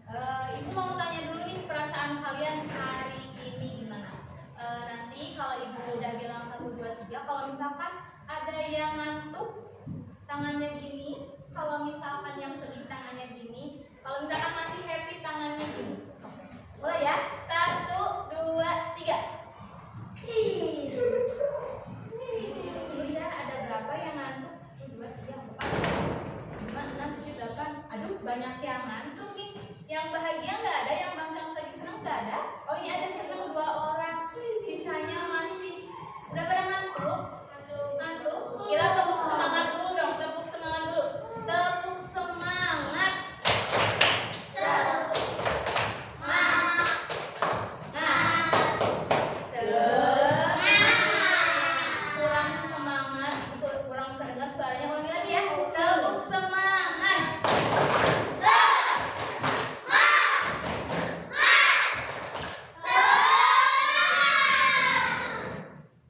Ibu mau tanya dulu nih perasaan kalian hari ini gimana? Nanti kalau ibu udah bilang 1, 2, 3, kalau misalkan ada yang ngantuk tangannya gini, kalau misalkan yang sedih tangannya gini, kalau misalkan masih happy tangannya gini. Mulai ya, 1, 2, 3. Iya, ada berapa yang ngantuk? 1, 2, 3, 4, 5, 6, 7, 8. Aduh, banyak yang ngantuk nih. Yang bahagia nggak ada, yang lagi senang nggak ada. Oh, ini ada senang 2 orang. Sisanya masih. Udah pada ngantuk? Ngantuk? Kita tepuk semangat dulu dong, tepuk semangat dulu. Tepuk semangat. Kurang semangat, kurang terdengar suaranya. Ulangi lagi ya. Tepuk semangat.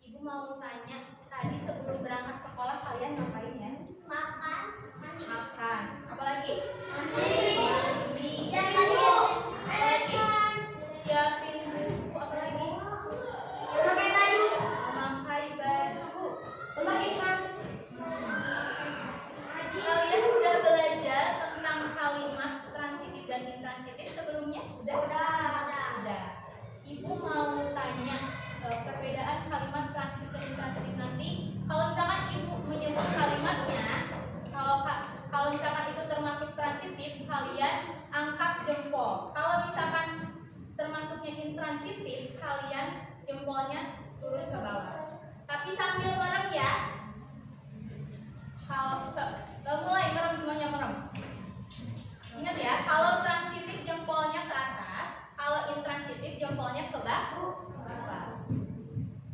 Ibu mau tanya, tadi sebelum berangkat sekolah kalian ngapain ya? Makan. Makan. Apa lagi? Mandi. Siapin baju. Siapin buku. Apa lagi? Memakai baju. Memakai baju. Memakai tas. Kalian udah belajar tentang kalimat transitif dan intransitif sebelumnya? Udah. Ibu mau tanya perbedaan kalimat transitif dan intransitif nanti. Kalau misalkan ibu menyebut kalimatnya, kalau misalkan itu termasuk transitif, kalian angkat jempol. Kalau misalkan termasuknya intransitif, kalian jempolnya turun ke bawah. Tapi sambil merem ya. Kalau mulai merem, semuanya merem. Ingat ya, kalau transitif jempolnya ke atas, kalau intransitif jempolnya ke bawah.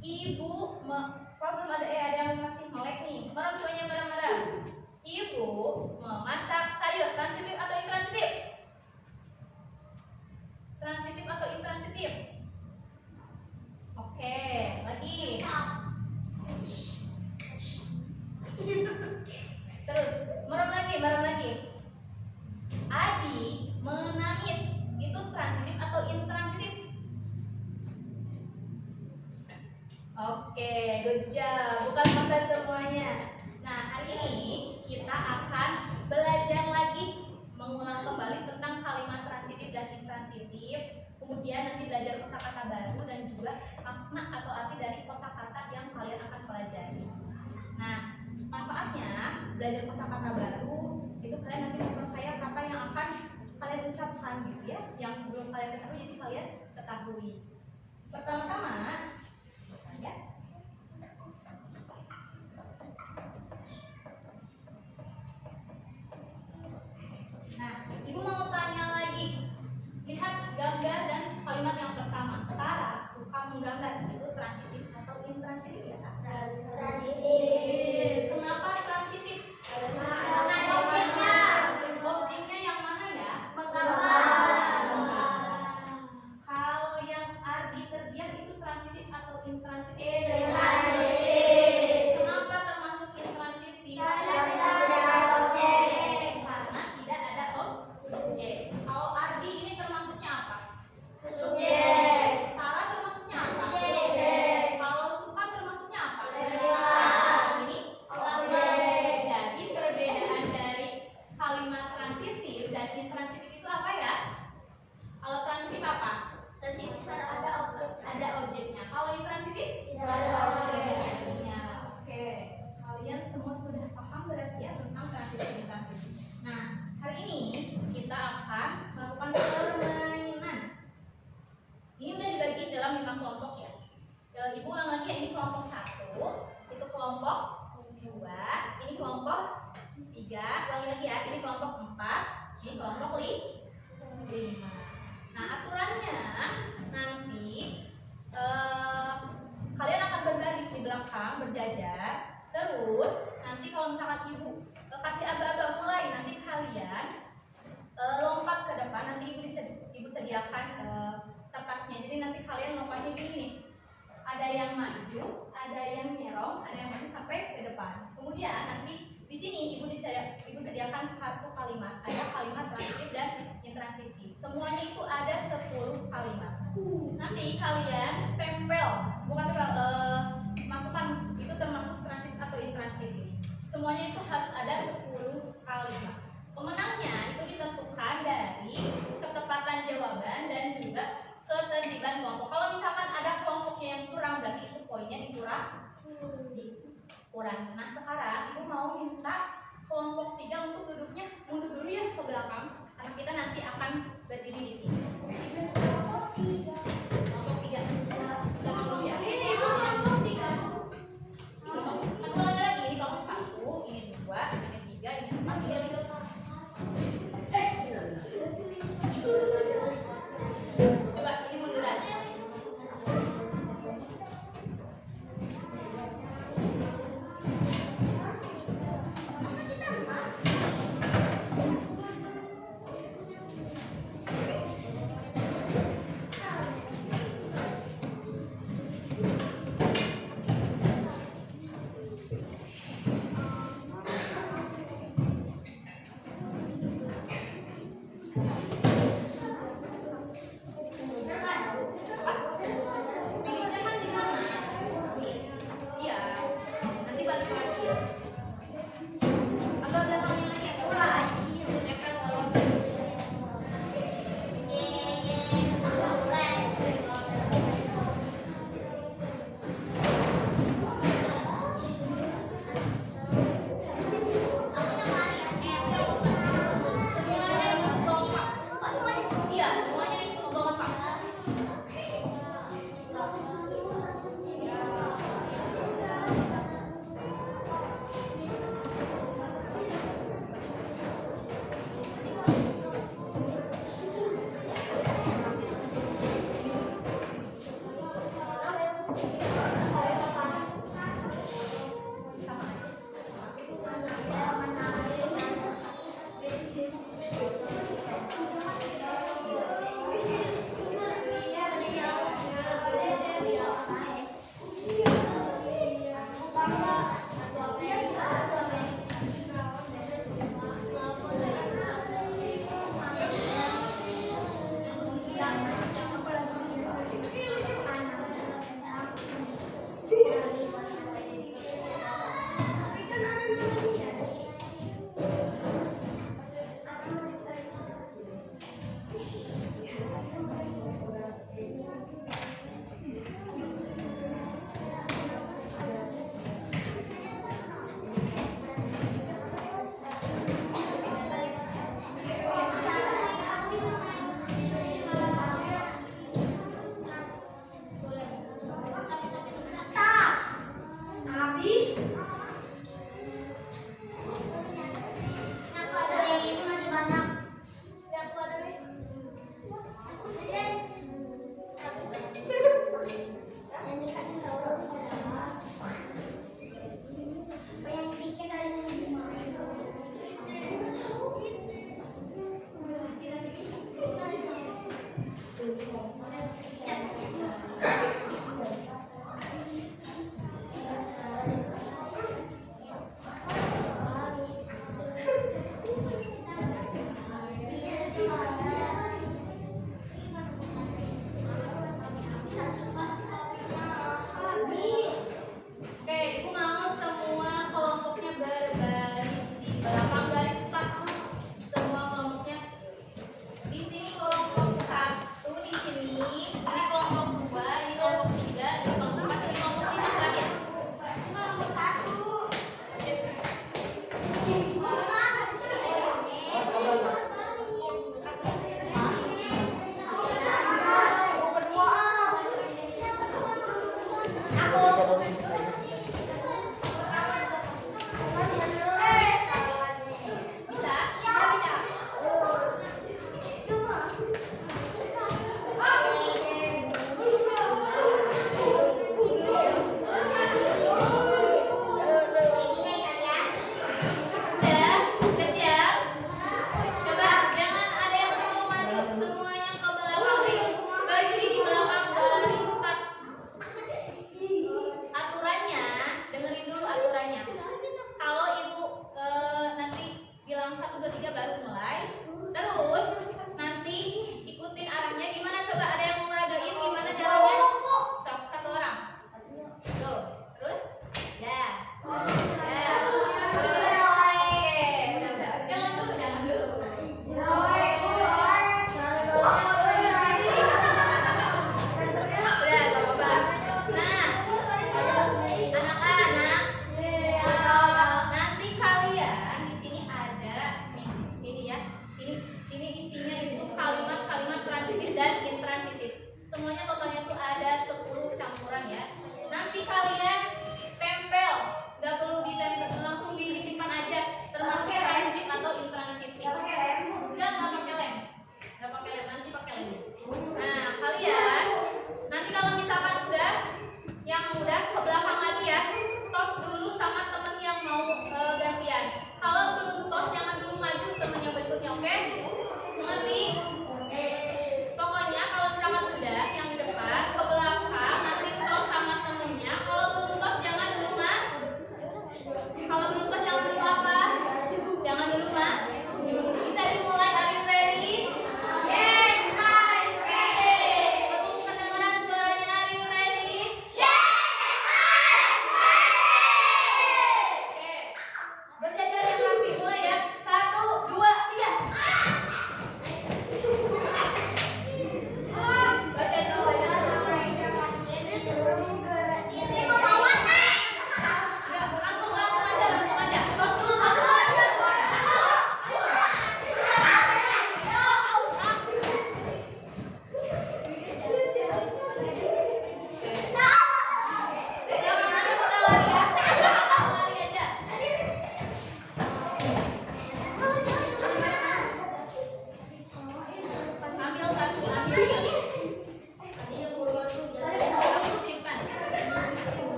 Ibu, kalau belum ada yang masih melek nih, merem semuanya merem. Ibu memasak sayur, transitif atau intransitif? Transitif atau intransitif? Oke, lagi. Terus, merem lagi. Adi menangis, itu transitif atau intransitif? Oke, good job. Bukan makan semuanya. Nah, hari ini kita akan belajar lagi, mengulang kembali tentang kalimat transitif dan intransitif. Kemudian nanti belajar kosakata baru dan juga makna atau arti dari kosakata yang kalian akan pelajari. Nah, manfaatnya belajar kosakata baru itu kalian nanti memperkaya kata yang akan kalian ucapkan gitu ya, yang belum kalian ketahui jadi kalian ketahui. Pertama-tama ya. Nah, ibu mau tanya lagi. Lihat gambar dan kalimat yang pertama. Tara suka menggambar, itu transitif atau intransitif ya? Transitif. Kenapa transitif? Karena objeknya. Objeknya yang mana ya? Menggambar. Kalau yang Ardi terdiam itu transitif atau intransitif? Intransitif. Kenapa termasuk intransitif? Karena tidak ada objek. Karena tidak ada objek. Kalau Ardi ini termasuknya apa? Subjek. Tara termasuknya apa? Subjek. Kalau Suka termasuknya apa? Predikat. Ini Objek. jadi perbedaan dari kalimat transitif dan intransitif itu apa ya? Kalau transitif apa? Transitif ada objek. Ada objeknya. Kalau intransitif? Tidak ada objeknya. Oke. Kalian semua sudah paham berarti ya tentang transitif dan intransitif. Nah, hari ini kita akan melakukan permainan. Ini udah dibagi dalam 5 kelompok ya. Ibu ulang lagi ya, ini kelompok 1, itu kelompok 2, ini kelompok 3, ulangi lagi ya, ini kelompok 4, ini kelompok 5. Nah, aturannya nanti kalian akan berbaris di belakang, berjajar. Terus nanti kalau misalkan ibu kasih aba-aba mulai, nanti kalian lompat ke depan. Nanti ibu sediakan kertasnya. Jadi nanti kalian lompatnya gini nih. Ada yang maju, ada yang nyerong, ada yang maju sampai ke depan. Kemudian nanti di sini ibu sediakan satu kalimat. Ada kalimat transitif dan intransitif. Semuanya itu ada 10 kalimat. Nanti kalian tempel, bukan tempel, masukkan itu termasuk transitif atau intransitif. Semuanya itu harus ada 10 kalimat. Pemenangnya itu ditentukan dari ketepatan jawaban dan juga ketertiban kelompok. Kalau misalkan ada kelompoknya yang kurang, berarti itu poinnya dikurangi. Nah sekarang ibu mau minta kelompok 3 untuk duduknya mundur dulu ya ke belakang, karena kita nanti akan berdiri di sini. Kelompok 3 belakang dulu ya. Ini kelompok 3. Kelompok lagi ini kelompok 1, ini 2, ini 3, ini 4, ini 5. Coba ini munduran. Finishnya kan di sana. Iya. Nanti balik lagi. Agak belakangin lagi agak belakang. Nempel kalau semuanya itu kompak. Iya, semuanya itu kompak. isinya itu kalimat-kalimat transitif dan intransitif. Semuanya totalnya tuh ada 10 campuran ya. Nanti kalian tempel, nggak perlu ditempel, langsung disimpan aja. Termasuk transitif atau intransitif. Nggak pakai lem. Nggak pakai lem, nanti pakai lem. Nah, kalian nanti kalau misalkan udah, yang udah ke belakang lagi ya, tos dulu sama temen yang mau gantian. Kalau belum tos, jangan dulu maju temen yang berikutnya, oke? Mengerti? Pokoknya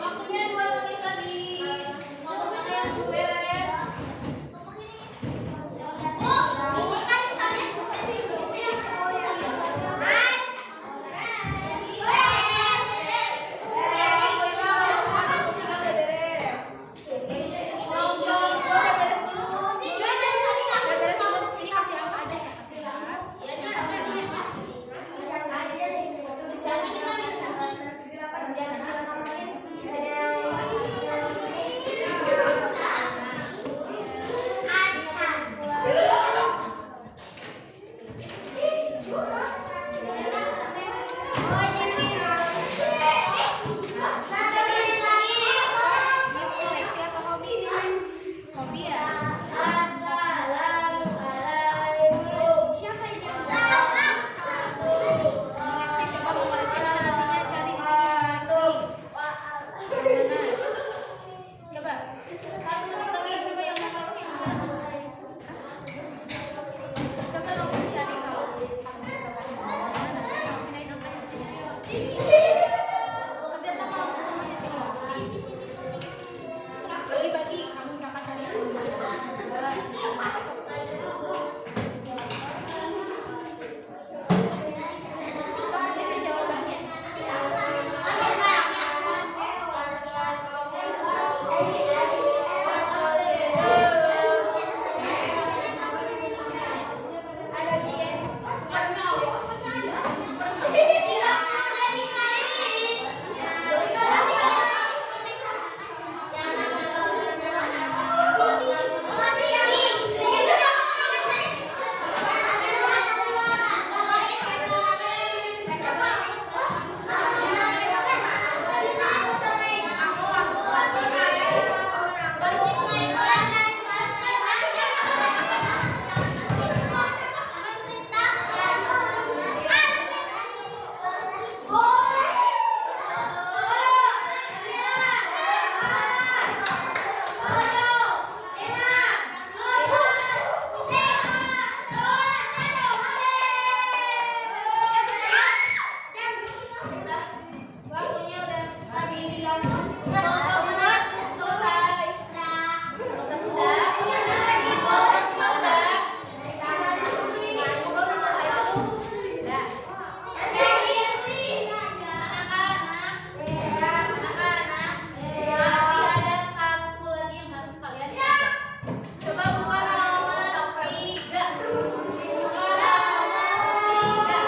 Waktunya 2 menit lagi. Ngomongnya yang beres. Coba. 1 menit lagi, coba yang mau koleksi. Coba dong cari tahu. Kerja sama semuanya sini. Bagi-bagi kamu kakak kalian. Ini jawabannya. Waktunya udah tadi bilang selesai. Sudah. Anak-anak, masih ada satu lagi yang harus kalian kerjakan. Coba buka halaman 3. Buka halaman 3.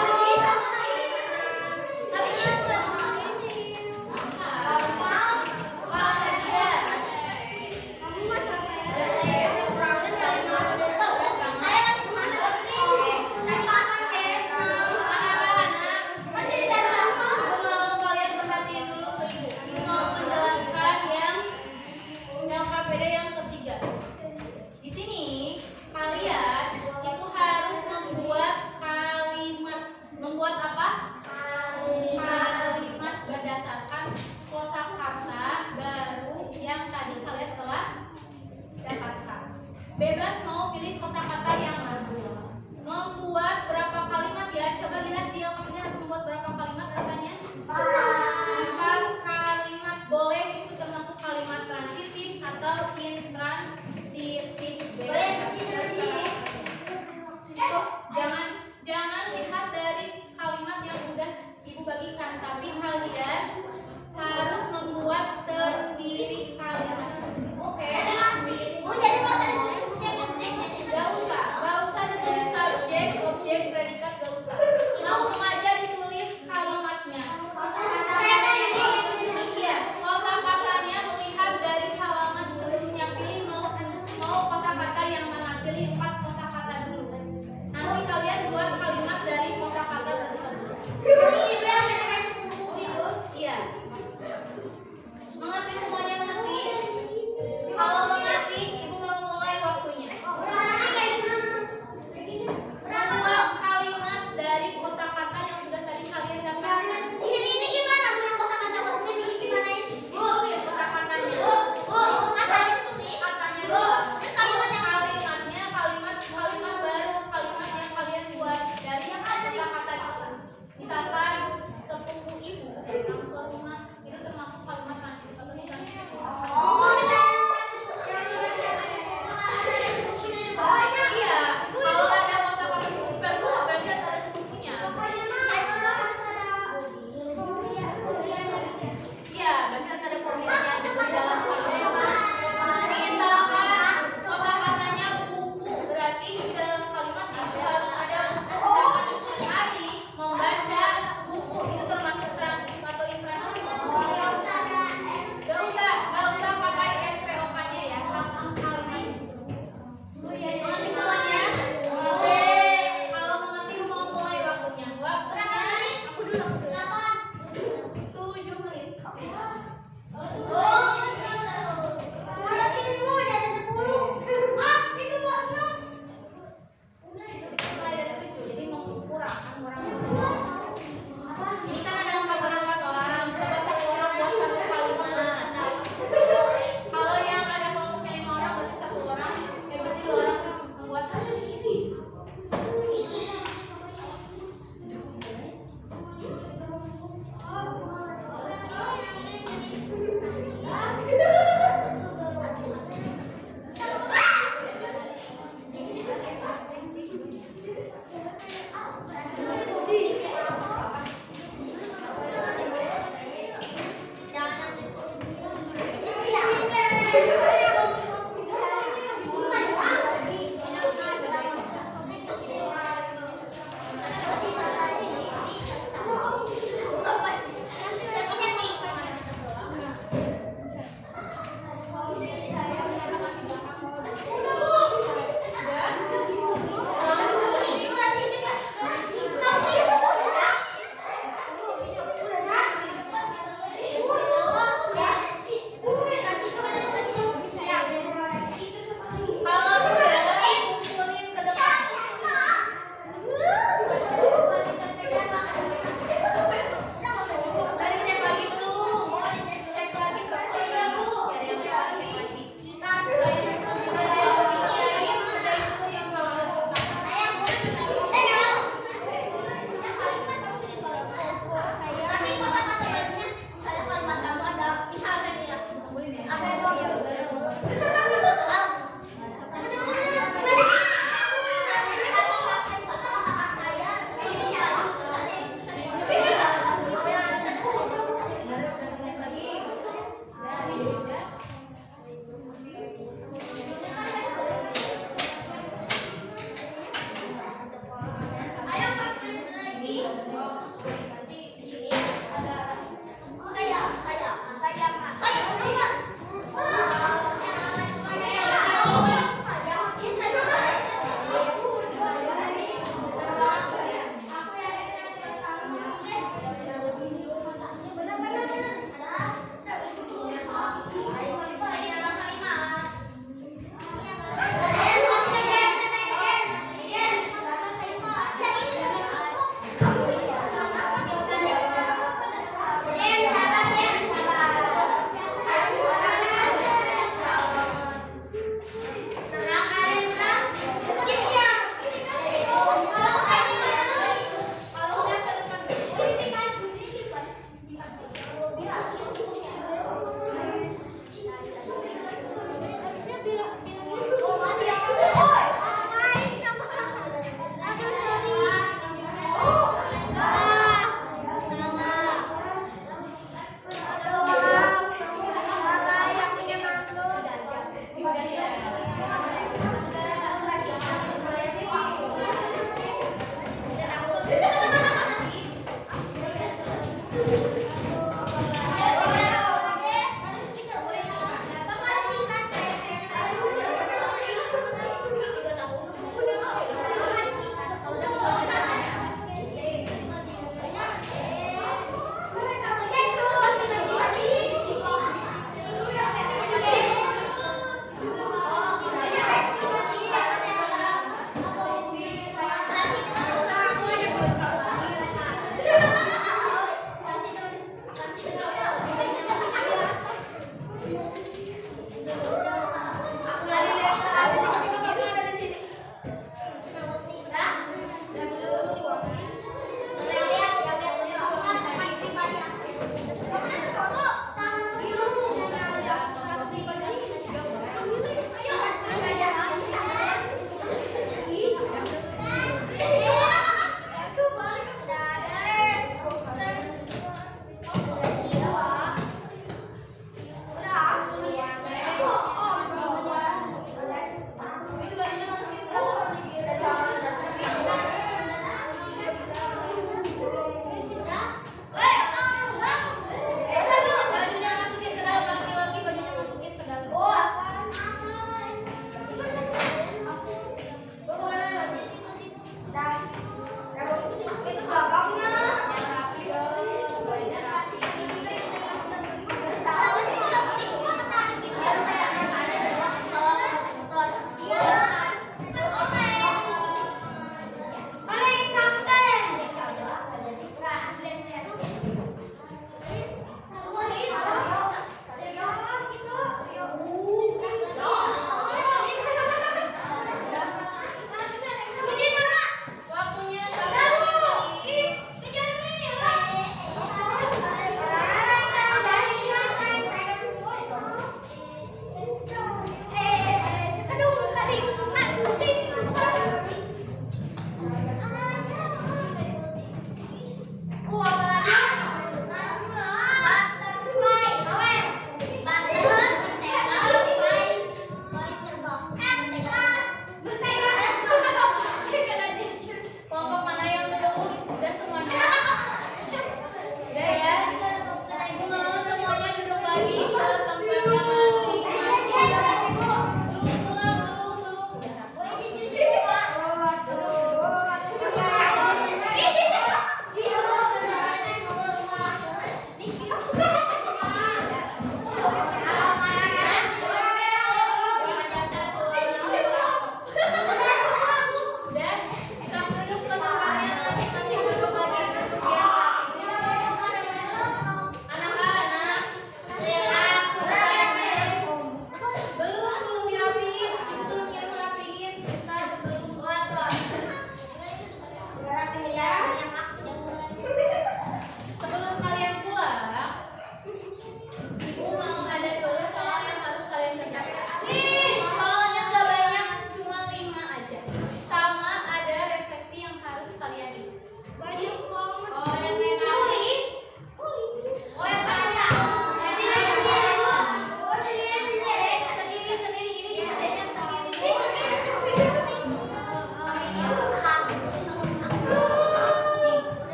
lagi ke tempatnya masing-masing. Dan sang duduk ke tempatnya masing-masing, duduk lagi, duduk yang rapi. Anak-anak, belum dirapiin, itu belum dirapiin. Kita belum sebelum kalian pulang, ibu mau ada tulis soal yang harus kalian kerjakan. Soalnya nggak banyak, cuma 5 aja. Sama ada refleksi yang harus kalian isi. Oh, yang tulis. Sendiri-sendiri, ini kerjanya sendiri-sendiri.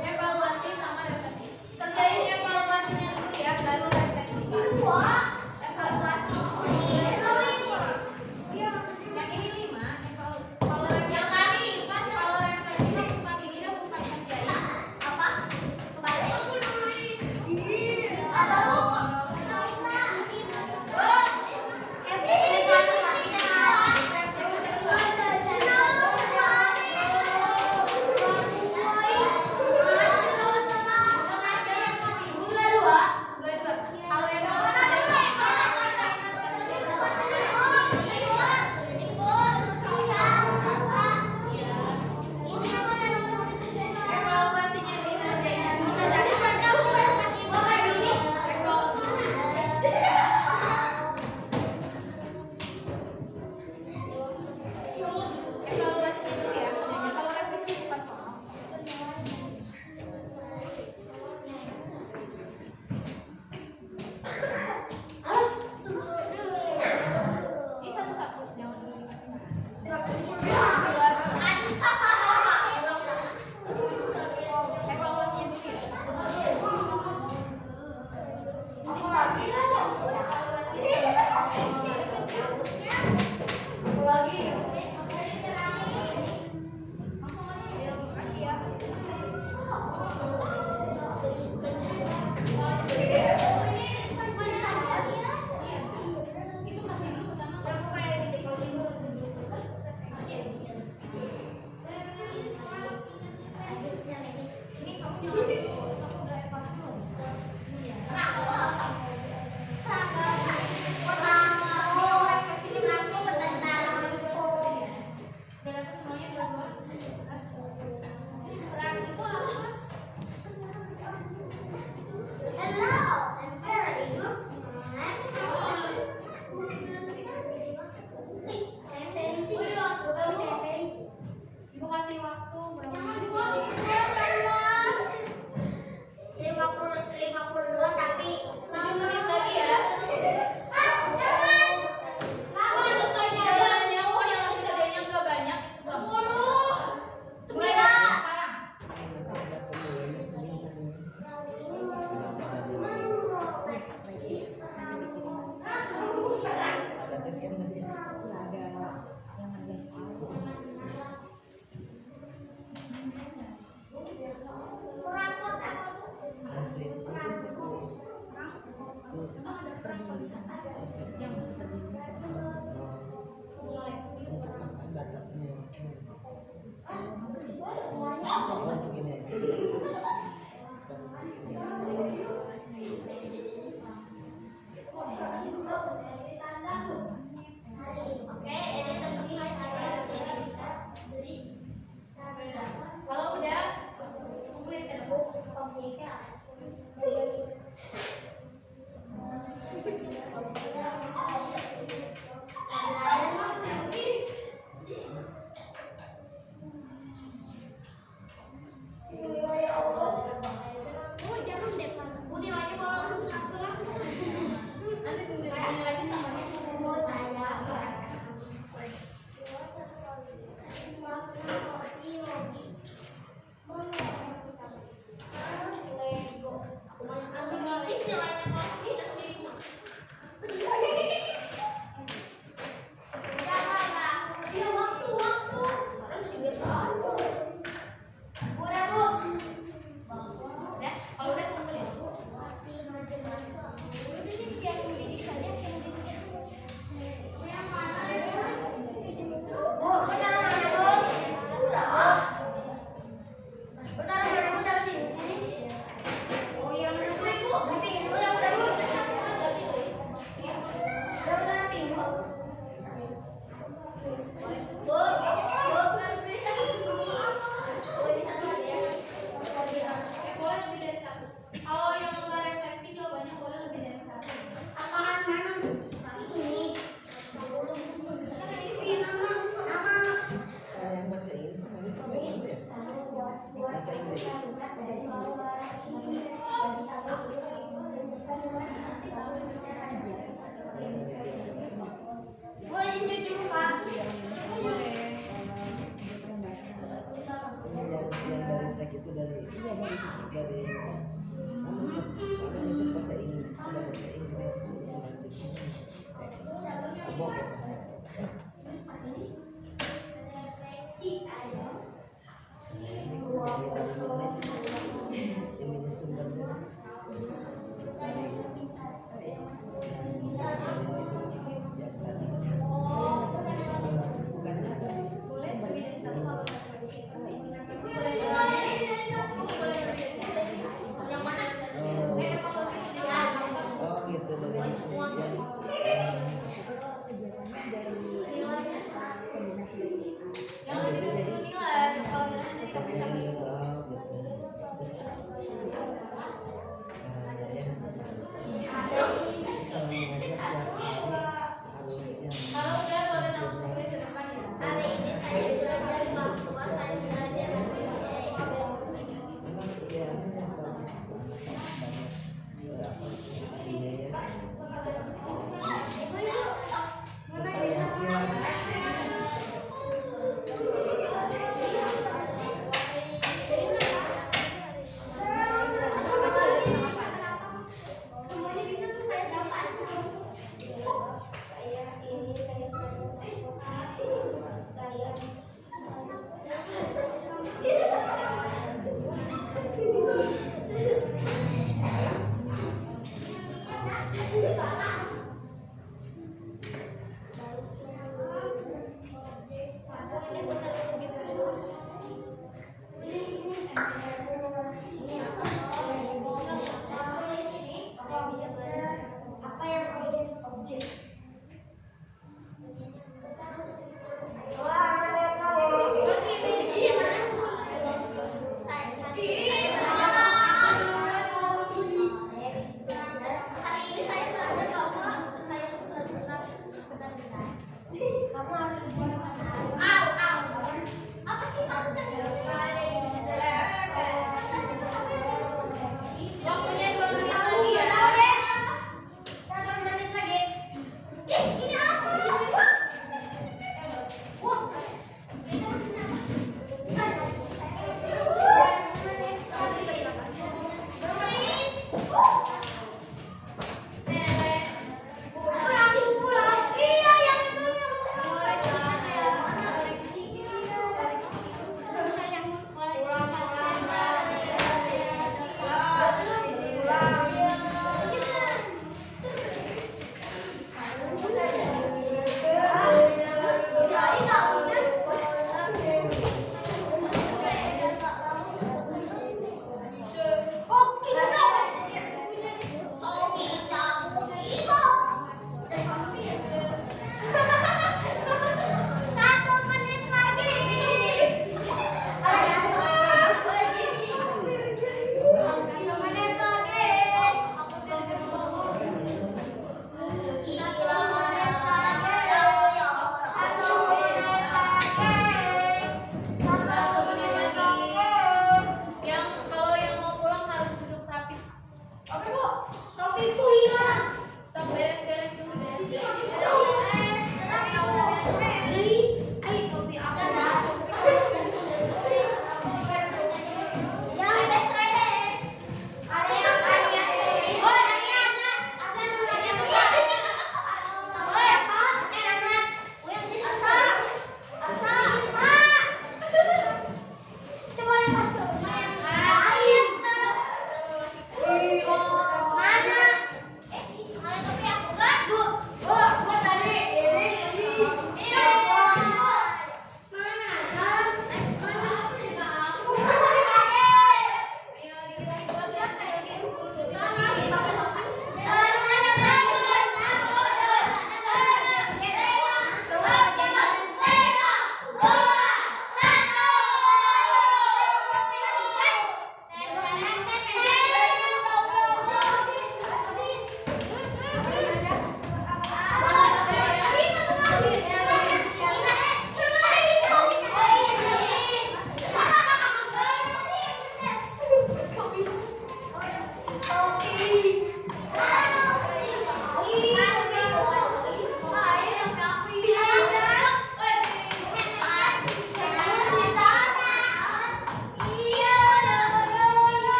Evaluasi sama refleksi. Kerjain evaluasinya dulu ya, baru refleksi. Yang ini 5. Kalau refleksi mah bukan ini dah, bukan kerjain. Dua. Kalau evaluasinya dulu kerjain. Evaluasinya dulu ya kerjanya. Kalau revisi bukan soal. Ini satu-satu, jangan dulu dikasih. Evaluasinya dulu ya. Itu kasih dulu ke sana. Ini kamu jangan dulu, kamu udah eval dulu. Udah dapat semuanya dua-dua? Ibu kasih waktu berapa menit? 7 menit lagi ya. Jalannya kok yang kerjanya nggak banyak itu gampang. Mulai dari sekarang. Kalau udah kumpulin ke dari ada macam bahasa Inggris, ada bahasa Inggris Bobo kita. Ini sumber Boleh lebih dari satu kalau yang mana? Evaluasi menjelaskan. Oh gitu dari Yang udah dikasih nilai, kalau nilainya jadi kasih gitu.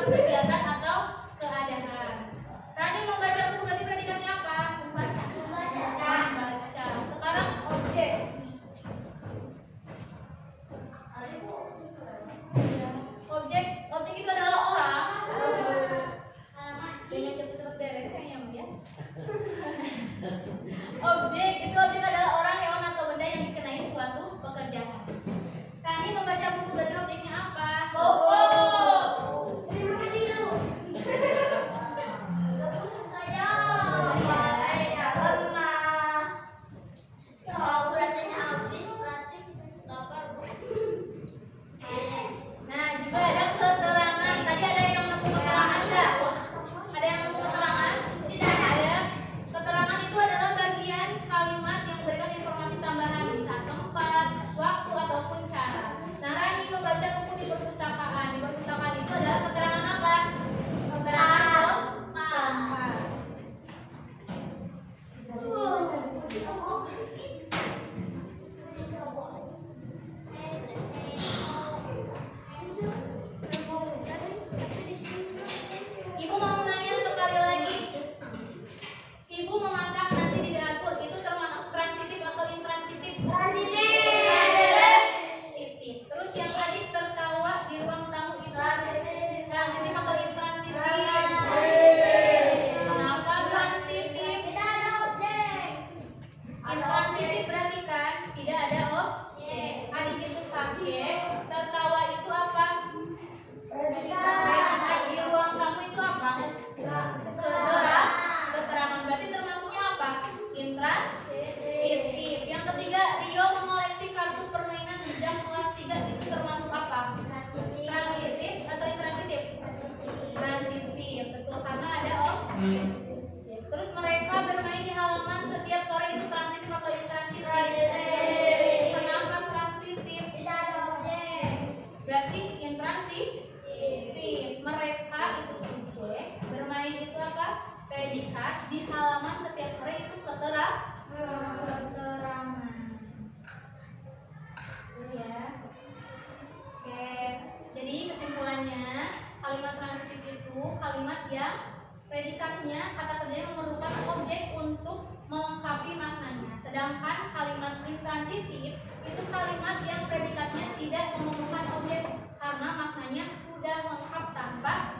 kegiatan atau keadaan. Rani membaca buku berarti predikatnya apa? Membaca. Membaca. Sekarang objek. Objek itu adalah orang. Dengan cepet-cepet beres kayaknya ya. Objek adalah orang, hewan atau benda yang dikenai suatu pekerjaan. Kami membaca buku berarti objeknya apa? Buku. Terima kasih lu. Bagus saya. Ya, lemah. Kalau beratnya habis berarti lapar. Nah, juga ada keterangan. Tadi ada yang nemu keterangan enggak? Ada yang nemu keterangan? Tidak ada. Keterangan itu adalah bagian kalimat yang memberikan informasi tambahan, bisa tempat, waktu ataupun cara. Nah, Rani membaca buku di perpustakaan. Di perpustakaan itu adalah keterangan apa? Keterangan tempat. Ibu mau nanya sekali lagi. Ibu memasak nasi di dapur itu termasuk transitif atau intransitif? Transitif. Terus yang adik tertawa di ruang tamu itu transitif atau intransitif? Kenapa transitif? Intransitif berarti kan tidak ada objek. Adik itu subjek, tertawa itu apa? Predikat. Di ruang tamu itu apa? Keterangan. Berarti termasuknya apa? Intransitif. Yang ketiga, Rio mengoleksi kartu permainan di jam kelas 3 itu termasuk apa? Transitif atau intransitif? Transitif. Betul, karena ada objek. Terus mereka bermain di halaman setiap sore itu transitif atau intransitif? Kenapa transitif? Berarti intransitif. Mereka itu subjek, bermain itu apa? Predikat, di halaman setiap sore itu keterangan. Ya. Oke. Jadi kesimpulannya, kalimat transitif itu kalimat yang predikatnya, kata kerjanya memerlukan objek untuk melengkapi maknanya. Sedangkan kalimat intransitif itu kalimat yang predikatnya tidak memerlukan objek karena maknanya sudah lengkap tanpa